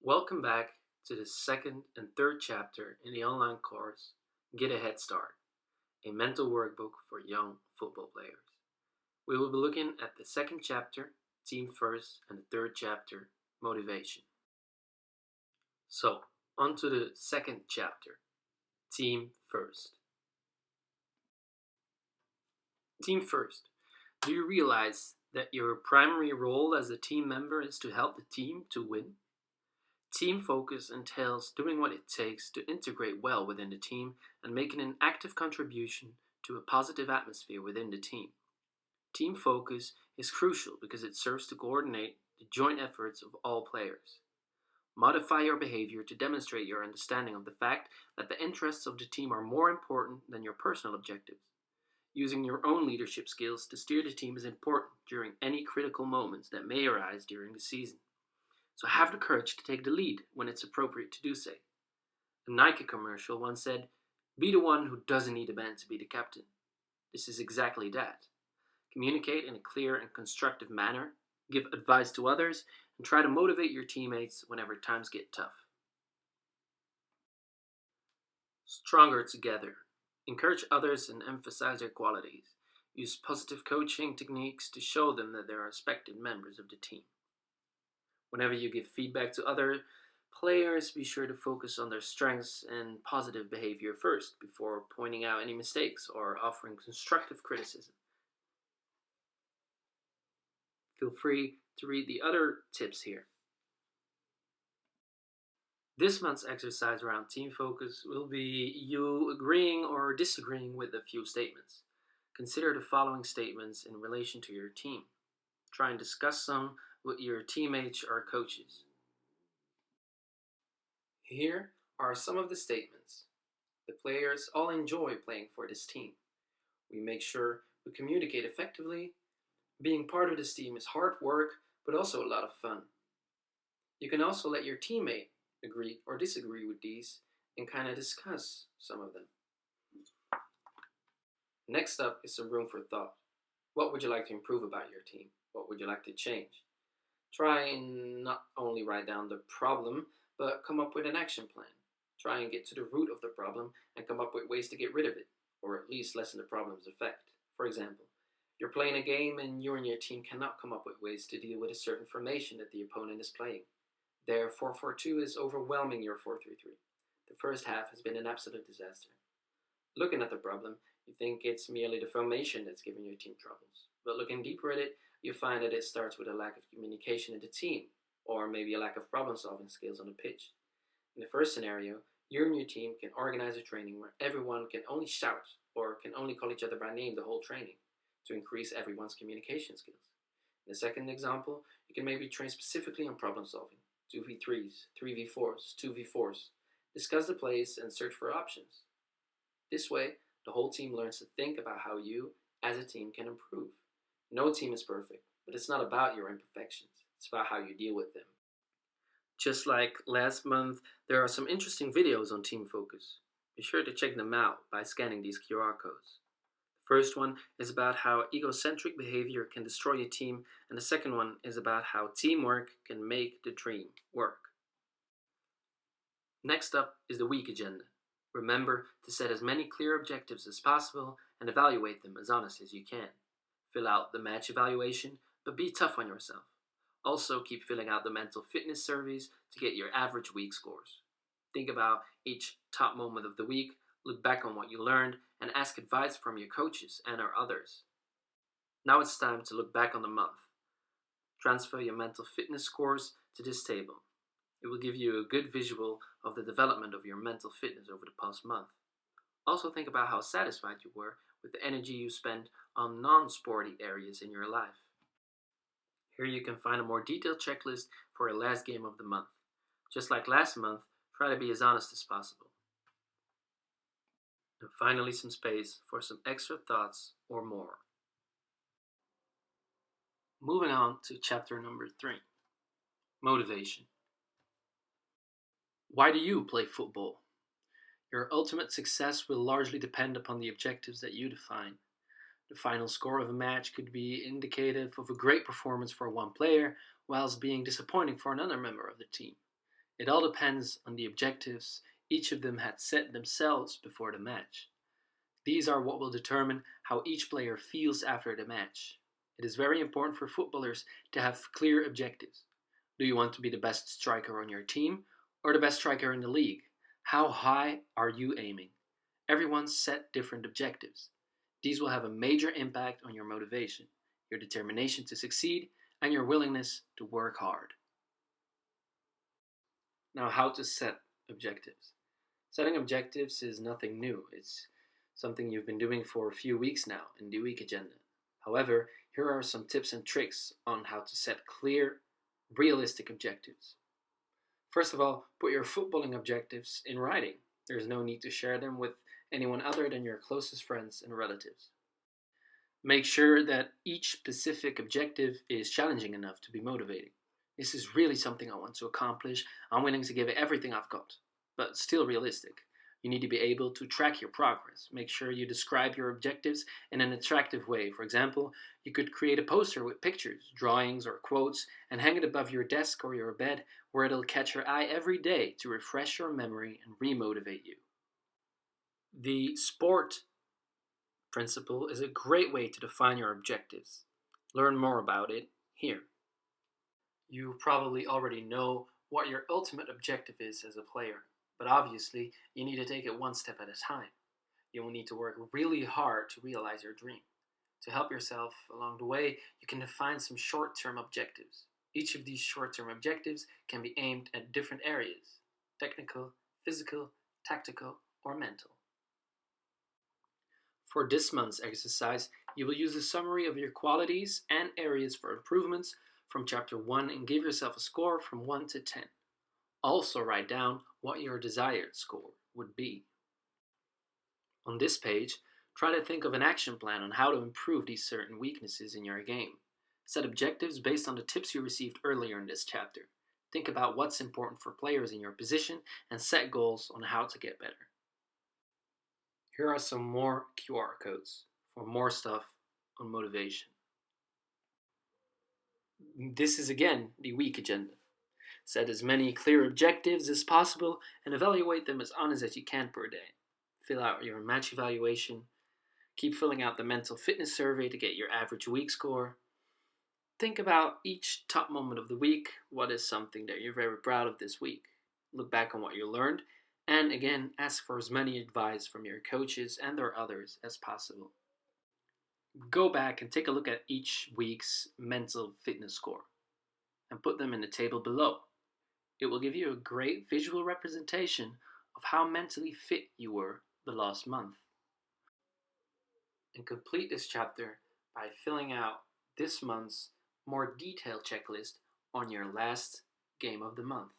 Welcome back to the second and third chapter in the online course Get a Head Start, a mental workbook for young football players. We will be looking at the second chapter, Team First, and the third chapter, Motivation. So, on to the second chapter, Team First. Team First. Do you realize that your primary role as a team member is to help the team to win? Team focus entails doing what it takes to integrate well within the team and making an active contribution to a positive atmosphere within the team. Team focus is crucial because it serves to coordinate the joint efforts of all players. Modify your behavior to demonstrate your understanding of the fact that the interests of the team are more important than your personal objectives. Using your own leadership skills to steer the team is important during any critical moments that may arise during the season. So have the courage to take the lead when it's appropriate to do so. A Nike commercial once said, "Be the one who doesn't need a man to be the captain." This is exactly that. Communicate in a clear and constructive manner, give advice to others, and try to motivate your teammates whenever times get tough. Stronger together. Encourage others and emphasize their qualities. Use positive coaching techniques to show them that they are respected members of the team. Whenever you give feedback to other players, be sure to focus on their strengths and positive behavior first before pointing out any mistakes or offering constructive criticism. Feel free to read the other tips here. This month's exercise around team focus will be you agreeing or disagreeing with a few statements. Consider the following statements in relation to your team. Try and discuss some with your teammates or coaches. Here are some of the statements. The players all enjoy playing for this team. We make sure we communicate effectively. Being part of this team is hard work, but also a lot of fun. You can also let your teammate agree or disagree with these and kind of discuss some of them. Next up is some room for thought. What would you like to improve about your team? What would you like to change? Try and not only write down the problem, but come up with an action plan. Try and get to the root of the problem and come up with ways to get rid of it, or at least lessen the problem's effect. For example, you're playing a game and you and your team cannot come up with ways to deal with a certain formation that the opponent is playing. Their 4-4-2 is overwhelming your 4-3-3. The first half has been an absolute disaster. Looking at the problem, you think it's merely the formation that's giving your team troubles. But looking deeper at it, you find that it starts with a lack of communication in the team, or maybe a lack of problem-solving skills on the pitch. In the first scenario, you and your team can organize a training where everyone can only shout or can only call each other by name the whole training to increase everyone's communication skills. In the second example, you can maybe train specifically on problem-solving, 2v3s, 3v4s, 2v4s, discuss the plays and search for options. This way, the whole team learns to think about how you, as a team, can improve. No team is perfect, but it's not about your imperfections. It's about how you deal with them. Just like last month, there are some interesting videos on Team Focus. Be sure to check them out by scanning these QR codes. The first one is about how egocentric behavior can destroy a team, and the second one is about how teamwork can make the dream work. Next up is the week agenda. Remember to set as many clear objectives as possible and evaluate them as honest as you can. Fill out the match evaluation, but be tough on yourself. Also, keep filling out the mental fitness surveys to get your average week scores. Think about each top moment of the week, look back on what you learned, and ask advice from your coaches and or others. Now it's time to look back on the month. Transfer your mental fitness scores to this table. It will give you a good visual of the development of your mental fitness over the past month. Also think about how satisfied you were with the energy you spent on non-sporty areas in your life. Here you can find a more detailed checklist for your last game of the month. Just like last month, try to be as honest as possible. And finally, some space for some extra thoughts or more. Moving on to chapter number 3, Motivation. Why do you play football? Your ultimate success will largely depend upon the objectives that you define. The final score of a match could be indicative of a great performance for one player, whilst being disappointing for another member of the team. It all depends on the objectives each of them had set themselves before the match. These are what will determine how each player feels after the match. It is very important for footballers to have clear objectives. Do you want to be the best striker on your team or the best striker in the league? How high are you aiming? Everyone set different objectives. These will have a major impact on your motivation, your determination to succeed, and your willingness to work hard. Now, how to set objectives. Setting objectives is nothing new. It's something you've been doing for a few weeks now in the week agenda. However, here are some tips and tricks on how to set clear, realistic objectives. First of all, put your footballing objectives in writing. There's no need to share them with anyone other than your closest friends and relatives. Make sure that each specific objective is challenging enough to be motivating. This is really something I want to accomplish. I'm willing to give it everything I've got, but still realistic. You need to be able to track your progress. Make sure you describe your objectives in an attractive way. For example, you could create a poster with pictures, drawings, or quotes and hang it above your desk or your bed where it'll catch your eye every day to refresh your memory and remotivate you. The SPORT principle is a great way to define your objectives. Learn more about it here. You probably already know what your ultimate objective is as a player, but obviously you need to take it one step at a time. You will need to work really hard to realize your dream. To help yourself along the way, you can define some short-term objectives. Each of these short-term objectives can be aimed at different areas: technical, physical, tactical, or mental. For this month's exercise, you will use a summary of your qualities and areas for improvements from Chapter 1 and give yourself a score from 1 to 10. Also write down what your desired score would be. On this page, try to think of an action plan on how to improve these certain weaknesses in your game. Set objectives based on the tips you received earlier in this chapter. Think about what's important for players in your position and set goals on how to get better. Here are some more QR codes for more stuff on motivation. This is again the week agenda. Set as many clear objectives as possible and evaluate them as honest as you can per day. Fill out your match evaluation. Keep filling out the mental fitness survey to get your average week score. Think about each top moment of the week. What is something that you're very proud of this week? Look back on what you learned, and again, ask for as many advice from your coaches and or others as possible. Go back and take a look at each week's mental fitness score and put them in the table below. It will give you a great visual representation of how mentally fit you were the last month. And complete this chapter by filling out this month's more detailed checklist on your last game of the month.